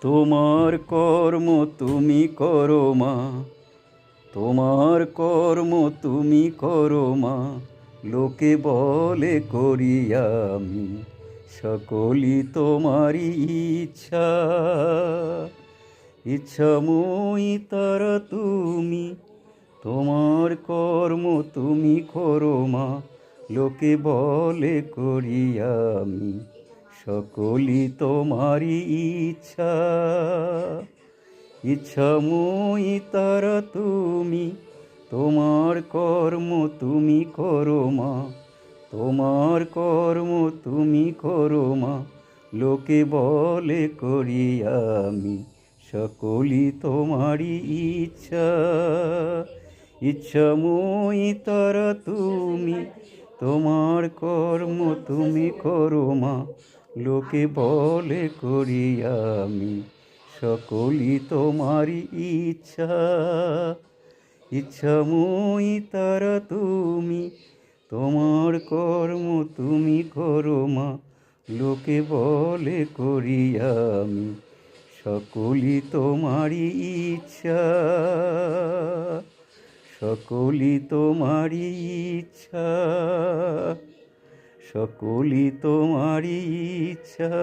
তোমার কর্ম তুমি করো মা, তোমার কর্ম তুমি করো মা, লোকে বলে করি আমি, সকলই তোমারই ইচ্ছা। ইচ্ছাময়ী তারা তুমি, তোমার কর্ম তুমি করো মা, লোকে বলে করি আমি, সকলই তোমারই ইচ্ছা। ইচ্ছাময়ী তারা তুমি, তোমার কর্ম তুমি করো মা, তোমার কর্ম তুমি করো মা, লোকে বলে করি আমি, সকলই তোমারই ইচ্ছা। ইচ্ছাময়ী তারা তুমি, তোমার কর্ম তুমি করো মা, লোকে বলে করি আমি, সকলই তোমারই ইচ্ছা। ইচ্ছাময়ী তারা তুমি, তোমার কর্ম তুমি করো মা, লোকে বলে করি আমি, সকলই তোমারই ইচ্ছা। সকলই তোমারই ইচ্ছা, সকলই তোমারই ইচ্ছা।